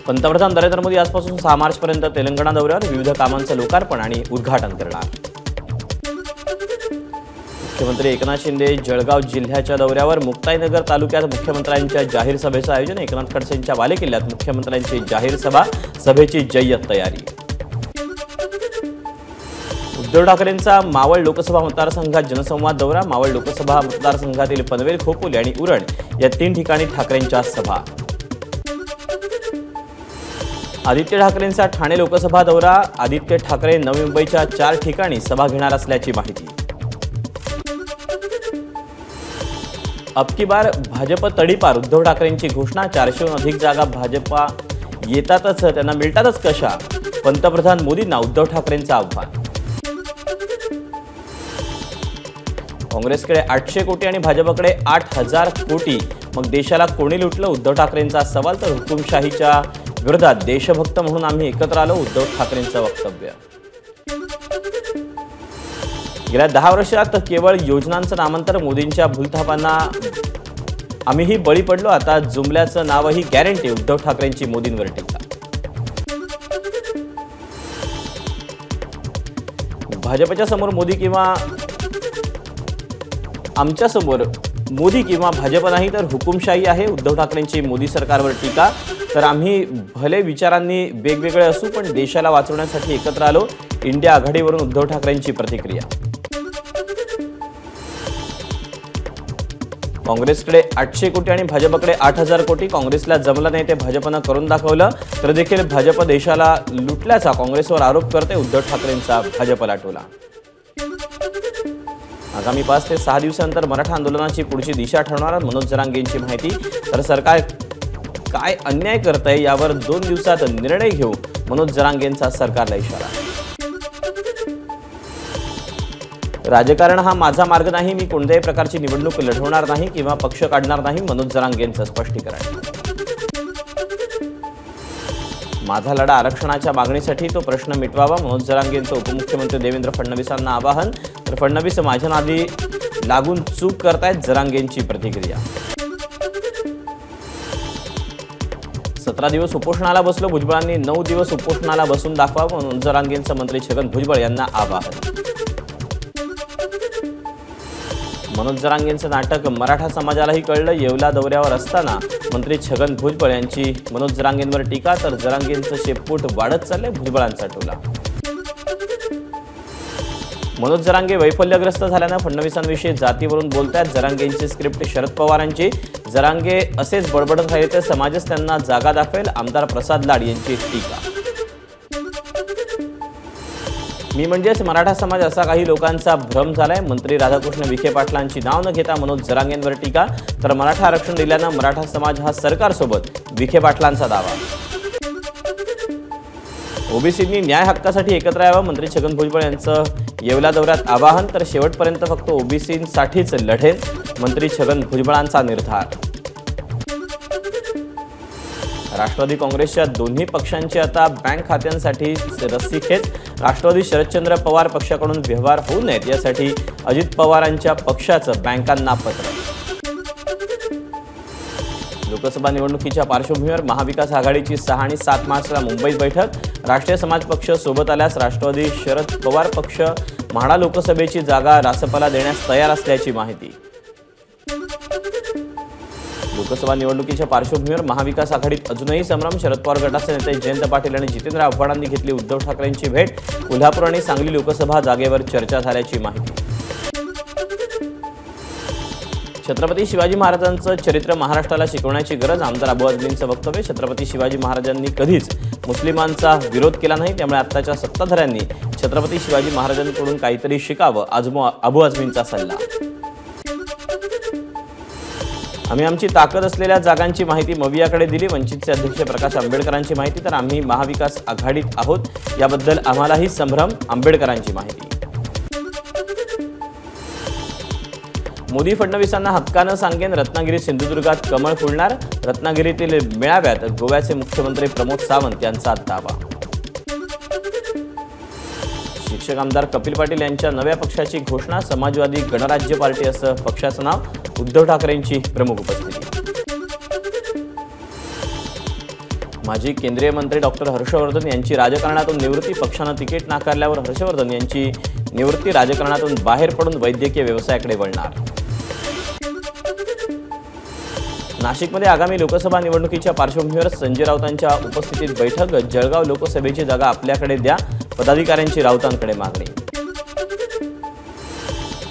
पंतप्रधान नरेंद्र मोदी आजपासून 6 मार्चपर्यंत तेलंगणा दौऱ्यावर विविध कामांचं लोकार्पण आणि उद्घाटन करणार। मुख्यमंत्री एकनाथ शिंदे जळगाव जिल्ह्याच्या दौऱ्यावर मुक्ताईनगर तालुक्यात मुख्यमंत्र्यांच्या जाहीर सभेचं आयोजन। एकनाथ खडसेंच्या बालेकिल्ल्यात मुख्यमंत्र्यांची जाहीर सभेची जय्यत तयारी। उद्धव ठाकरेंचा मावळ लोकसभा मतदारसंघात जनसंवाद दौरा। मावळ लोकसभा मतदारसंघातील पनवेल, खोपोली आणि उरण या 3 ठिकाणी ठाकरेंच्या सभा। आदित्य ठाकरेंचा ठाणे लोकसभा दौरा। आदित्य ठाकरे नवी मुंबईच्या 4 ठिकाणी सभा घेणार असल्याची माहिती। अब की बार भाजप तडीपार, उद्धव ठाकरेंची घोषणा। 400हून अधिक जागा भाजपा येतातच, त्यांना मिळतातच कशा? पंतप्रधान मोदींना उद्धव ठाकरेंचं आव्हान। काँग्रेसकडे 800 कोटी आणि भाजपकडे 8000 कोटी, मग देशाला कोणी लुटलं? उद्धव ठाकरेंचा सवाल। तर हुकुमशाहीच्या विरोधात देशभक्त म्हणून आम्ही एकत्र आलो, उद्धव ठाकरेंचं वक्तव्य। गेल्या 10 वर्षात केवळ योजनांचं नामांतर, मोदींच्या भूलथापांना आम्हीही बळी पडलो, आता जुमल्याचं नावही गॅरंटी, उद्धव ठाकरेंची मोदींवर टीका। भाजपच्या समोर मोदी किंवा आमच्या समोर मोदी किंवा भाजप नाही तर हुकुमशाही आहे, उद्धव ठाकरेंची मोदी सरकारवर टीका। तर आम्ही भले विचारांनी वेगवेगळे असू पण देशाला वाचवण्यासाठी एकत्र आलो, इंडिया आघाडीवरून उद्धव ठाकरेंची प्रतिक्रिया। काँग्रेसकडे 800 कोटी आणि भाजपकडे 8000 कोटी, काँग्रेसला जमलं नाही ते भाजपनं करून दाखवलं, तर देखील भाजप देशाला लुटल्याचा काँग्रेसवर आरोप करते, उद्धव ठाकरेंचा भाजपला टोला। आगामी 5 ते 6 दिवसांनंतर मराठा आंदोलनाची पुढची दिशा ठरवणार, मनोज जरांगेंची माहिती। तर सरकार काय अन्याय करतंय यावर 2 दिवसात निर्णय घेऊ, मनोज जरांगेंचा सरकारला इशारा। राजकारण हा माझा मार्ग नाही, मी कोणत्याही प्रकारची निवडणूक लढवणार नाही किंवा पक्ष काढणार नाही, मनोज जरांगेंचं स्पष्टीकरण। माझा लढा आरक्षणाच्या मागणीसाठी, तो प्रश्न मिटवावा, मनोज जरांगेंचं उपमुख्यमंत्री देवेंद्र फडणवीसांना आवाहन। तर फडणवीस माझ्या नादी लागून चूक करतायत, जरांगेंची प्रतिक्रिया। 17 दिवस उपोषणाला बसलो, भुजबळांनी 9 दिवस उपोषणाला बसून दाखवावं, मनोज जरांगेंचं मंत्री छगन भुजबळ यांना आवाहन। मनोज जरांगेंचं नाटक मराठा समाजालाही कळलं, येवला दौऱ्यावर असताना मंत्री छगन भुजबळ यांची मनोज जरांगेंवर टीका। तर जरांगेंचं शेपूट वाढत चाललंय, भुजबळांचा टोला। मनोज जरांगे वैफल्यग्रस्त झाल्यानं फडणवीसांविषयी जातीवरून बोलतायत, जरांगेंची स्क्रिप्ट शरद पवारांची। जरांगे असेच बडबडत राहिले तर समाजच त्यांना जागा दाखवेल, आमदार प्रसाद लाड यांची टीका। मी म्हणजेच मराठा समाज असा काही लोकांचा भ्रम झालाय, मंत्री राधाकृष्ण विखे पाटलांची नाव न घेता मनोज जरांगेंवर टीका। तर मराठा आरक्षण दिल्यानं मराठा समाज हा सरकारसोबत, विखे पाटलांचा दावा। ओबीसींनी न्याय हक्कासाठी एकत्र यावं, मंत्री छगन भुजबळ यांचं येवला दौऱ्यात आवाहन। तर शेवटपर्यंत फक्त ओबीसींसाठीच लढेल, मंत्री छगन भुजबळांचा निर्धार। राष्ट्रवादी काँग्रेसच्या दोन्ही पक्षांची आता बँक खात्यांसाठी रस्सीखेच। राष्ट्रवादी शरदचंद्र पवार पक्षाकडून व्यवहार होऊ नयेत यासाठी अजित पवारांच्या पक्षाचं बँकांना पत्र। लोकसभा निवडणुकीच्या पार्श्वभूमीवर महाविकास आघाडीची 6 आणि 7 मार्चला मुंबईत बैठक। राष्ट्रीय समाज पक्ष सोबत आल्यास राष्ट्रवादी शरद पवार पक्ष म्हाडा लोकसभेची जागा रासपला देण्यास तयार असल्याची माहिती। लोकसभा निवडणुकीच्या पार्श्वभूमीवर महाविकास आघाडीत अजूनही संभ्रम। शरद पवार गटाचे नेते जयंत पाटील आणि जितेंद्र आव्हाडांनी घेतली उद्धव ठाकरेंची भेट। कोल्हापूर आणि सांगली लोकसभा जागेवर चर्चा झाल्याची माहिती। छत्रपती शिवाजी महाराजांचं चरित्र महाराष्ट्राला शिकवण्याची गरज, आमदार अबू आझमींचं वक्तव्य। छत्रपती शिवाजी महाराजांनी कधीच मुस्लिमांचा विरोध केला नाही, त्यामुळे आत्ताच्या सत्ताधाऱ्यांनी छत्रपती शिवाजी महाराजांकडून काहीतरी शिकावं, अबू आझमींचा सल्ला। आम्ही आमची ताकद असलेल्या जागांची माहिती मवियाकडे दिली, वंचितचे अध्यक्ष प्रकाश आंबेडकरांची माहिती। तर आम्ही महाविकास आघाडीत आहोत याबद्दल आम्हालाही संभ्रम, आंबेडकरांची माहिती। मोदी फडणवीसांना हक्कानं सांगेन, रत्नागिरी सिंधुदुर्गात कमळ फुलणार। रत्नागिरीतील मेळाव्यात गोव्याचे मुख्यमंत्री प्रमोद सावंत यांचा दावा। शिक्षक आमदार कपिल पाटील यांच्या नव्या पक्षाची घोषणा, समाजवादी गणराज्य पार्टी असं पक्षाचं नाव। उद्धव ठाकरेंची प्रमुख उपस्थिती। माजी केंद्रीय मंत्री डॉक्टर हर्षवर्धन यांची राजकारणातून निवृत्ती. पक्षानं तिकीट नाकारल्यावर हर्षवर्धन यांची निवृत्ती. राजकारणातून बाहेर पडून वैद्यकीय व्यवसायाकडे वळणार. नाशिकमध्ये आगामी लोकसभा निवडणुकीच्या पार्श्वभूमीवर संजय राऊतांच्या उपस्थितीत बैठक. जळगाव लोकसभेची जागा आपल्याकडे द्या, पदाधिकाऱ्यांची राऊतांकडे मागणी.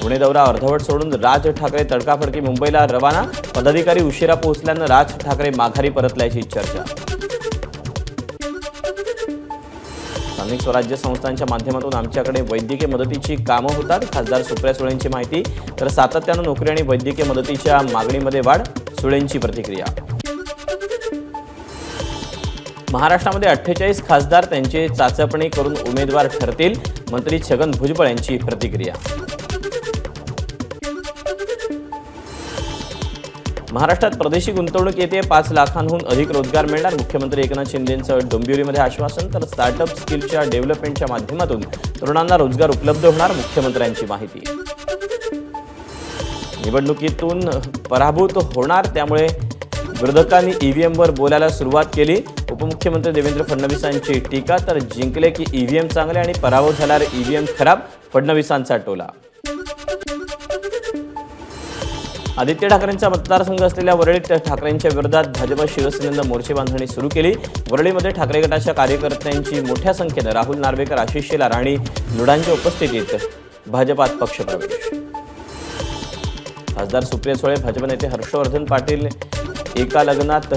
पुणे दौरा अर्धवट सोडून राज ठाकरे तडकाफडकी मुंबईला रवाना. पदाधिकारी उशिरा पोहोचल्यानं राज ठाकरे माघारी परतल्याची चर्चा. स्थानिक स्वराज्य संस्थांच्या माध्यमातून आमच्याकडे वैद्यकीय मदतीची कामं होतात. खासदार सुप्रिया सुळेंची माहिती. तर सातत्यानं नोकरी आणि वैद्यकीय मदतीच्या मागणीमध्ये वाढ. सुळेंची प्रतिक्रिया. महाराष्ट्रामध्ये 48 खासदार त्यांची चाचपणी करून उमेदवार ठरतील. मंत्री छगन भुजबळ यांची प्रतिक्रिया. महाराष्ट्रात परदेशी गुंतवणूक येते. 5 लाखांहून अधिक रोजगार मिळणार. मुख्यमंत्री एकनाथ शिंदेंचं डोंबिवलीमध्ये आश्वासन. तर स्टार्टअप स्किलच्या डेव्हलपमेंटच्या माध्यमातून तरुणांना रोजगार उपलब्ध होणार. मुख्यमंत्र्यांची माहिती. निवडणुकीतून पराभूत होणार, त्यामुळे विरोधकांनी ईव्हीएमवर बोलायला सुरुवात केली. उपमुख्यमंत्री देवेंद्र फडणवीसांची टीका. तर जिंकले की ईव्हीएम चांगले आणि पराभव झाल्यावर ईव्हीएम खराब. फडणवीसांचा टोला. आदित्य ठाकरेंचा मतदारसंघ असलेल्या वरळीत ठाकरेंच्या विरोधात भाजप शिवसेनेनं मोर्चे बांधणी सुरू केली. वरळीमध्ये ठाकरे गटाच्या कार्यकर्त्यांची मोठ्या संख्येनं राहुल नार्वेकर, आशिष शेलार आणि लुडांच्या उपस्थितीत भाजपात पक्षप्रवेश. खासदार सुप्रिया सुळे, भाजप नेते हर्षवर्धन पाटील एका लग्नात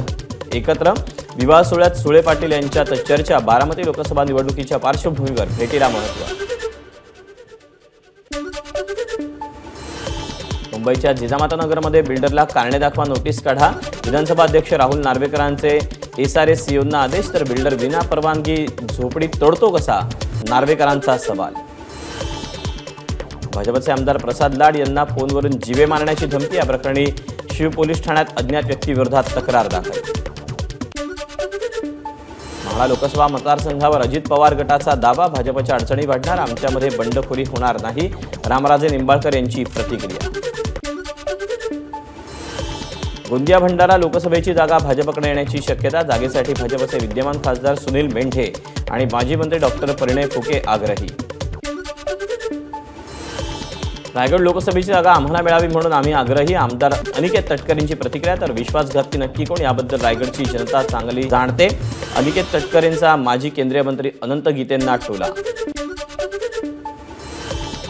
एकत्र. विवाह सोहळ्यात सुळे पाटील यांच्यात चर्चा. बारामती लोकसभा निवडणुकीच्या पार्श्वभूमीवर भेटीला महत्त्व. मुंबईच्या जिजामातानगरमध्ये बिल्डरला कारणे दाखवा नोटीस काढा. विधानसभा अध्यक्ष राहुल नार्वेकरांचे SRA CEOंना आदेश. तर बिल्डर विना परवानगी झोपडी तोडतो कसा, नार्वेकरांचा सवाल. भाजपचे आमदार प्रसाद लाड यांना फोनवरून जीवे मारण्याची धमकी. या प्रकरणी शिव पोलीस ठाण्यात अज्ञात व्यक्तीविरोधात तक्रार दाखल. माढा लोकसभा मतदारसंघावर अजित पवार गटाचा दावा. भाजपच्या अडचणी वाढणार, आमच्यामध्ये बंडखोरी होणार नाही. रामराजे निंबाळकर यांची प्रतिक्रिया. गोंदिया भंडारा लोकसभेची जागा भाजपकडे येण्याची शक्यता. जागेसाठी भाजपचे विद्यमान खासदार सुनील मेंढे आणि माजी मंत्री डॉक्टर परिणय फुके आग्रही. रायगड लोकसभेची जागा आम्हाला मिळावी म्हणून आम्ही आग्रही. आमदार अनिकेत तटकरेंची प्रतिक्रिया. तर विश्वासघाती नक्की कोण, याबद्दल रायगडची जनता चांगली जाणते. अनिकेत तटकरेंचा माजी केंद्रीय मंत्री अनंत गीतेंना टोला.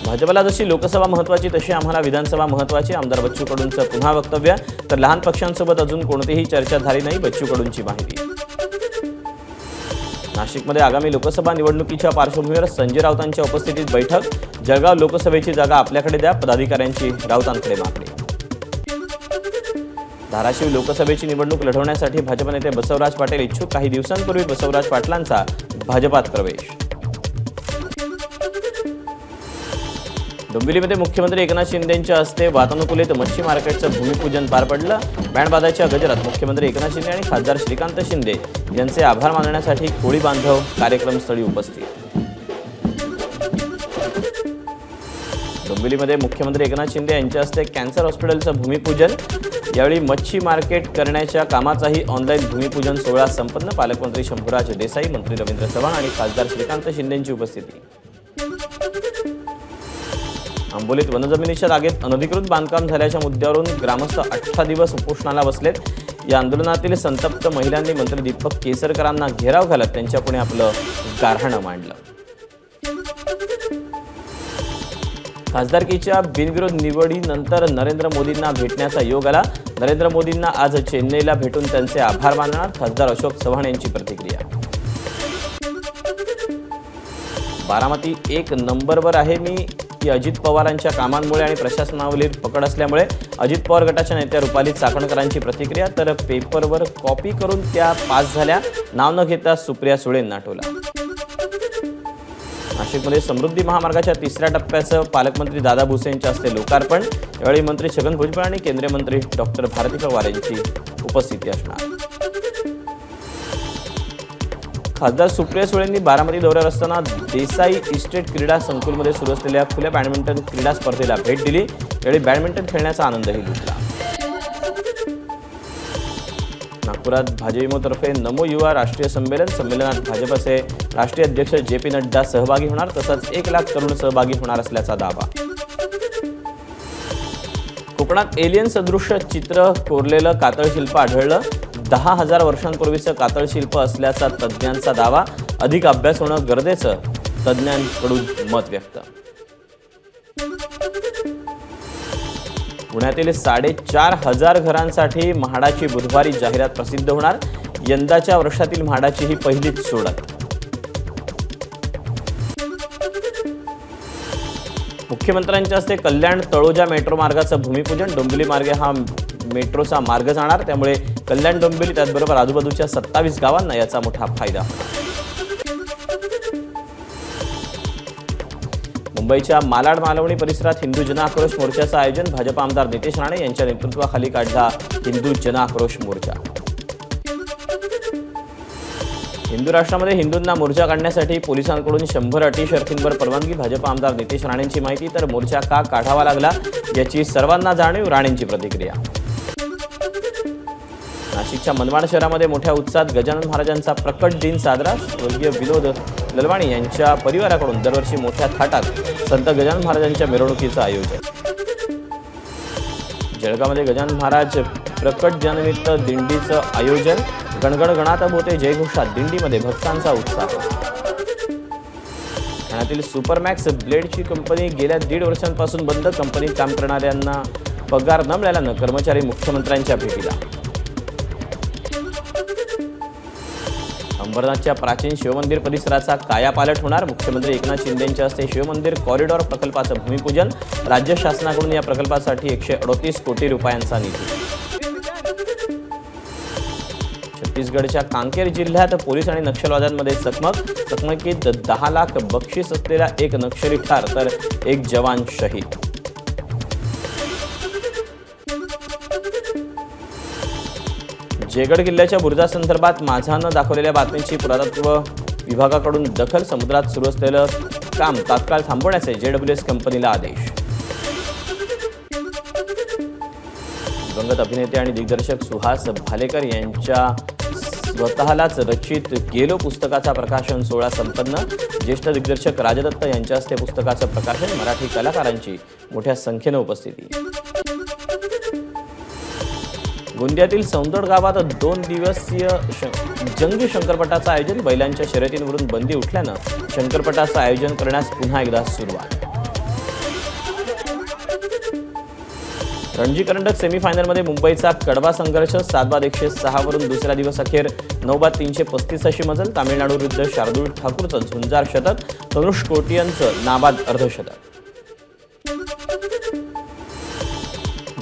भाजपला जशी लोकसभा महत्त्वाची तशी आम्हाला विधानसभा महत्त्वाची. आमदार बच्चू कडूंचं पुन्हा वक्तव्य. तर लहान पक्षांसोबत अजून कोणतीही चर्चा झाली नाही. बच्चू कडूंची माहिती. नाशिकमध्ये आगामी लोकसभा निवडणुकीच्या पार्श्वभूमीवर संजय राऊतांच्या उपस्थितीत बैठक. जळगाव लोकसभेची जागा आपल्याकडे द्या, पदाधिकाऱ्यांची राऊतांकडे मागणी. धाराशिव लोकसभेची निवडणूक लढवण्यासाठी भाजप नेते बसवराज पाटील इच्छुक. काही दिवसांपूर्वी बसवराज पाटलांचा भाजपात प्रवेश. डोंबिवलीमध्ये मुख्यमंत्री एकनाथ शिंदेंच्या हस्ते वातानुकूलित मच्छी मार्केटचं भूमिपूजन पार पडलं. बँडबाजाच्या गजरात मुख्यमंत्री एकनाथ शिंदे आणि खासदार श्रीकांत शिंदे यांचे आभार मानण्यासाठी कोळी बांधव कार्यक्रमस्थळी उपस्थित. डोंबिवलीमध्ये मुख्यमंत्री एकनाथ शिंदे यांच्या हस्ते कॅन्सर हॉस्पिटलचं भूमिपूजन. यावेळी मच्छी मार्केट करण्याच्या कामाचाही ऑनलाईन भूमिपूजन सोहळा संपन्न. पालकमंत्री शंभूराज देसाई, मंत्री रवींद्र चव्हाण आणि खासदार श्रीकांत शिंदेंची उपस्थिती. आंबोलीत वनजमिनीच्या जागेत अनधिकृत बांधकाम झाल्याच्या मुद्द्यावरून ग्रामस्थ 18 दिवस उपोषणाला बसलेत. या आंदोलनातील संतप्त महिलांनी मंत्री दीपक केसरकरांना घेराव घालत त्यांच्यापुढे आपलं गाऱ्हाणं मांडलं. खासदारकीच्या बिनविरोध निवडीनंतर नरेंद्र मोदींना भेटण्याचा योग आला. नरेंद्र मोदींना आज चेन्नईला भेटून त्यांचे आभार मानणार. खासदार अशोक चव्हाण यांची प्रतिक्रिया. बारामती 1 नंबरवर आहे मी. की अजित पवारांच्या कामांमुळे आणि प्रशासनावरील पकड असल्यामुळे. अजित पवार गटाच्या नेत्या रुपाली चाकणकरांची प्रतिक्रिया. तर पेपरवर कॉपी करून त्या पास झाल्या. नाव न घेता सुप्रिया सुळेंना टोला. नाशिकमध्ये समृद्धी महामार्गाच्या 3ऱ्या टप्प्याचं पालकमंत्री दादा भुसे यांच्या हस्ते लोकार्पण. यावेळी मंत्री छगन भुजबळ आणि केंद्रीय मंत्री डॉक्टर भारती पवार यांची उपस्थिती असणार. खासदार सुप्रिया सुळेंनी बारामती दौऱ्यावर असताना देसाई इस्टेट क्रीडा संकुलमध्ये सुरू असलेल्या खुल्या बॅडमिंटन क्रीडा स्पर्धेला भेट दिली. यावेळी बॅडमिंटन खेळण्याचा आनंदही लुटला. नागपुरात भाजपतर्फे नमो युवा राष्ट्रीय संमेलनात भाजपचे राष्ट्रीय अध्यक्ष जे.पी. नड्डा सहभागी होणार, तसंच 1 लाख तरुण सहभागी होणार असल्याचा दावा. कोकणात एलियन सदृश चित्र कोरलेलं कातळ शिल्प आढळलं. 10,000 वर्षांपूर्वीचं कातळ शिल्प असल्याचा तज्ज्ञांचा दावा. अधिक अभ्यास होणं गरजेचं, तज्ज्ञांकडून मत व्यक्त. पुण्यातील 4,500 घरांसाठी म्हाडाची बुधवारी जाहिरात प्रसिद्ध होणार. यंदाच्या वर्षातील म्हाडाची ही पहिलीच सोडत. मुख्यमंत्र्यांच्या हस्ते कल्याण तळोजा मेट्रो मार्गाचं भूमिपूजन. डोंबिवली मार्गे हा मेट्रोचा मार्ग जाणार, त्यामुळे कल्याण डोंबिवली त्याचबरोबर आजूबाजूच्या 27 गावांना याचा मोठा फायदा होणार. मुंबईच्या मालाड मालवणी परिसरात हिंदू जनआक्रोश मोर्चाचं आयोजन. भाजप आमदार नितेश राणे यांच्या नेतृत्वाखाली काढला हिंदू जनआक्रोश मोर्चा. हिंदू राष्ट्रामध्ये हिंदूंना मोर्चा काढण्यासाठी पोलिसांकडून 100 अटी शर्तींवर परवानगी. भाजप आमदार नितेश राणेंची माहिती. तर मोर्चा का काढावा लागला याची सर्वांना जाणीव, राणेंची प्रतिक्रिया. नाशिकच्या मनमाड शहरामध्ये मोठ्या उत्साहात गजानन महाराजांचा प्रकट दिन साजरा. स्वर्गीय विनोद ललवाणी यांच्या परिवाराकडून दरवर्षी मोठ्या थाटात संत गजानन महाराजांच्या मिरवणुकीचं आयोजन. जळगावमध्ये गजानन महाराज प्रकट दिनानिमित्त दिंडीचं आयोजन. गणगण गणात बोते जयघोषात दिंडीमध्ये भक्तांचा उत्साह. ठाण्यातील सुपरमॅक्स ब्लेडची कंपनी गेल्या 1.5 वर्षांपासून बंद. कंपनीत काम करणाऱ्यांना पगार न मिळाल्यानं कर्मचारी मुख्यमंत्र्यांच्या भेटीला. अंबरनाथच्या प्राचीन शिवमंदिर परिसराचा कायापालट होणार. मुख्यमंत्री एकनाथ शिंदेंच्या हस्ते शिवमंदिर कॉरिडॉर प्रकल्पाचं भूमिपूजन. राज्य शासनाकडून या प्रकल्पासाठी 138 कोटी रुपयांचा निधी. छत्तीसगडच्या कांकेर जिल्ह्यात पोलीस आणि नक्षलवाद्यांमध्ये चकमकीत 10 लाख बक्षीस असलेला एक नक्षली ठार, तर एक जवान शहीद. जयगड किल्ल्याच्या बुरुजासंदर्भात माझानं दाखवलेल्या बातमीची पुरातत्व विभागाकडून दखल. समुद्रात सुरू असलेलं काम तात्काळ थांबवण्याचे JWS कंपनीला आदेश. दिवंगत अभिनेते आणि दिग्दर्शक सुहास भालेकर यांच्या स्वतःलाच रचित गेलो पुस्तकाचा प्रकाशन सोहळा संपन्न. ज्येष्ठ दिग्दर्शक राजदत्त यांच्या हस्ते पुस्तकाचं प्रकाशन. मराठी कलाकारांची मोठ्या संख्येनं उपस्थिती. गोंदियातील सौंदड गावात 2 दिवसीय जंगी शंकरपटाचं आयोजन. बैलांच्या शर्यतींवरून बंदी उठल्यानं शंकरपटाचं आयोजन करण्यास पुन्हा एकदा सुरुवात. रणजी करंडक सेमीफायनलमध्ये मुंबईचा कडवा संघर्ष. 7-106 वरून दुसऱ्या दिवस अखेर 9-335 अशी मजल. तामिळनाडू विरुद्ध शार्दूल ठाकूरचं झुंजार शतक. तनुष कोटियनचं नाबाद अर्धशतक.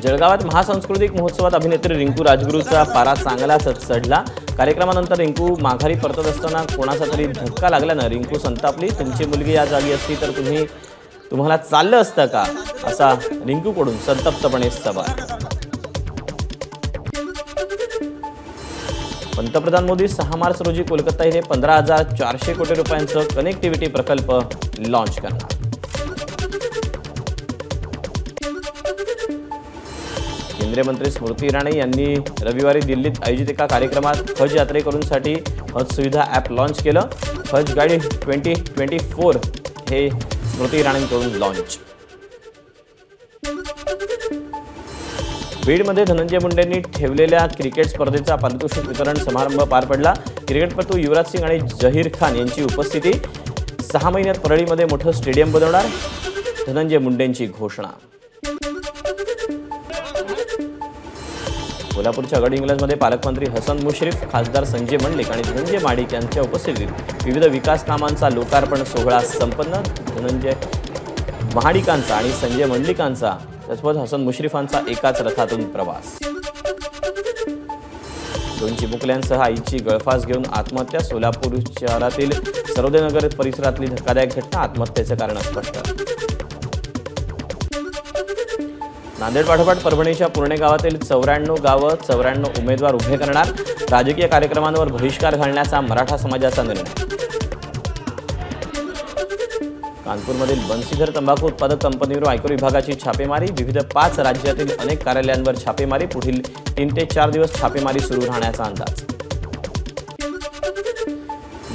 जळगावात महासांस्कृतिक महोत्सवात अभिनेत्री रिंकू राजगुरूचा पारा चांगलाच चढला. कार्यक्रमानंतर रिंकू माघारी परतत असताना कोणाचा तरी धक्का लागल्यानं रिंकू संतापली. तुमची मुलगी या जागी असती तर तुम्हाला चाललं असतं का, असा रिंकूकडून संतप्तपणे सवाल. पंतप्रधान मोदी 6 मार्च रोजी कोलकाता येथे 15,400 कोटी रुपयांचं कनेक्टिव्हिटी प्रकल्प लॉन्च करणार. केंद्रीय मंत्री स्मृती इराणी यांनी रविवारी दिल्लीत आयोजित एका कार्यक्रमात हज यात्रेकरूंसाठी हज सुविधा ॲप लॉन्च केलं. हज गाईड 2024 हे स्मृती इराणींकडून लॉन्च. बीडमध्ये धनंजय मुंडेंनी ठेवलेल्या क्रिकेट स्पर्धेचा पारितोषिक वितरण समारंभ पार पडला. क्रिकेटपटू युवराज सिंग आणि जहीर खान यांची उपस्थिती. 6 महिन्यात परळीमध्ये मोठं स्टेडियम बनवणार, धनंजय मुंडेंची घोषणा. कोल्हापूरच्या गड इंग्लजमध्ये पालकमंत्री हसन मुश्रीफ, खासदार संजय मंडलिक आणि धनंजय माडिक यांच्या उपस्थितीत विविध विकास कामांचा लोकार्पण सोहळा संपन्न. धनंजय महाडिकांचा आणि संजय मंडलिकांचा तसंच हसन मुश्रीफांचा एकाच रथातून प्रवास. 2 चिमुकल्यांसह आईची गळफास घेऊन आत्महत्या. सोलापूर शहरातील सरोदेनगर परिसरातली धक्कादायक घटना. आत्महत्येचं कारण स्पष्ट. नांदेड पाठोपाठ परभणीच्या पुर्णे गावातील 94 गावं 94 उमेदवार उभे करणार. राजकीय कार्यक्रमांवर बहिष्कार घालण्याचा मराठा समाजाचा निर्णय. कानपूरमधील बन्सीधर तंबाखू उत्पादक कंपनीवर आयकर विभागाची छापेमारी, विविध 5 राज्यातील अनेक कार्यालयांवर छापेमारी, पुढील 3 ते 4 दिवस छापेमारी सुरू राहण्याचा अंदाज.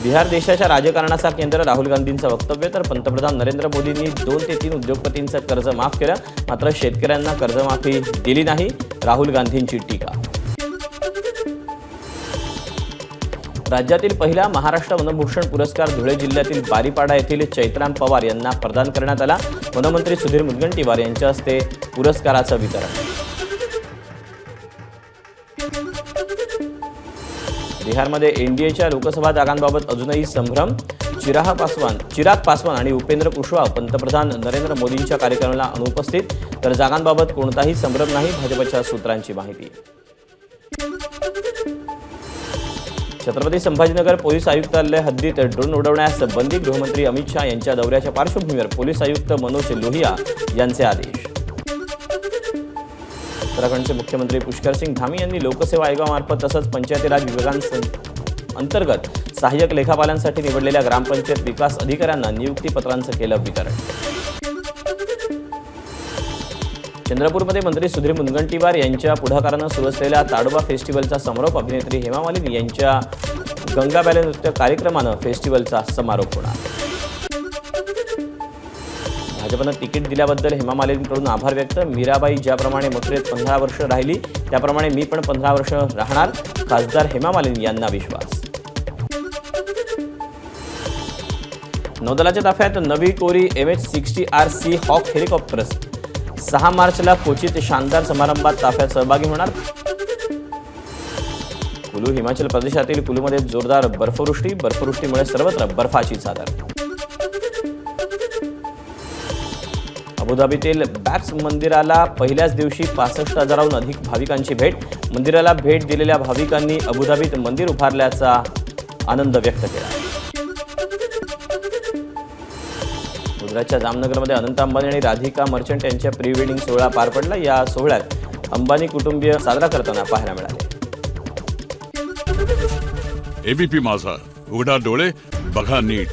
बिहार देशाच्या राजकारणाचा केंद्र, राहुल गांधींचं वक्तव्य. तर पंतप्रधान नरेंद्र मोदींनी 2 ते 3 उद्योगपतींचं कर्ज माफ केलं, मात्र शेतकऱ्यांना कर्जमाफी दिली नाही, राहुल गांधींची टीका. राज्यातील पहिला महाराष्ट्र वनभूषण पुरस्कार धुळे जिल्ह्यातील बारीपाडा येथील चैत्राम पवार यांना प्रदान करण्यात आला. वनमंत्री सुधीर मुनगंटीवार यांच्या हस्ते पुरस्काराचं वितरण. बिहारमध्ये एनडीएच्या लोकसभा जागांबाबत अजूनही संभ्रम. चिराग पासवान आणि उपेंद्र कुशवाह पंतप्रधान नरेंद्र मोदींच्या कार्यक्रमाला अनुपस्थित. तर जागांबाबत कोणताही संभ्रम नाही, भाजपच्या सूत्रांची माहिती. छत्रपती संभाजीनगर पोलीस आयुक्तालय हद्दीत ड्रोन उडवण्यास बंदी. गृहमंत्री अमित शाह यांच्या दौऱ्याच्या पार्श्वभूमीवर पोलीस आयुक्त मनोज लोहिया यांचे आदेश. उत्तराखंडचे मुख्यमंत्री पुष्कर सिंग धामी यांनी लोकसेवा आयोगामार्फत तसंच पंचायती राज विभागांतर्गत सहाय्यक लेखापालांसाठी निवडलेल्या ग्रामपंचायत विकास अधिकाऱ्यांना नियुक्तीपत्रांचं केलं वितरण. चंद्रपूरमध्ये मंत्री सुधीर मुनगंटीवार यांच्या पुढाकारानं सुरू असलेल्या ताडोबा फेस्टिवलचा समारोप. अभिनेत्री हेमा मालिनी यांच्या गंगा बॅले नृत्य कार्यक्रमानं फेस्टिवलचा समारोप होणार. भाजपनं तिकीट दिल्याबद्दल हेमा मालिनीकडून आभार व्यक्त. मीराबाई ज्याप्रमाणे मथुरेत 15 वर्ष राहिली त्याप्रमाणे मी पण 15 वर्ष राहणार, खासदार हेमा मालिनी यांना विश्वास. नौदलाच्या ताफ्यात नवी कोरी MH-60RC हॉक हेलिकॉप्टर्स 6 मार्चला कोचीत शानदार समारंभात ताफ्यात सहभागी होणार. कुलू हिमाचल प्रदेशातील कुलूमध्ये जोरदार बर्फवृष्टीमुळे सर्वत्र बर्फाची चादर. अबुधाबीतील बॅक्स मंदिराला पहिल्याच दिवशी 65,000हून अधिक भाविकांची भेट. मंदिराला भेट दिलेल्या भाविकांनी अबुधाबीत मंदिर उभारल्याचा आनंद व्यक्त केला. गुजरातच्या जामनगरमध्ये अनंत अंबानी आणि राधिका मर्चंट यांच्या प्री वेडिंग सोहळा पार पडला. या सोहळ्यात अंबानी कुटुंबीय साजरा करताना पाहायला मिळाले. एबीपी माझा, उघडा डोळे बघा नीट.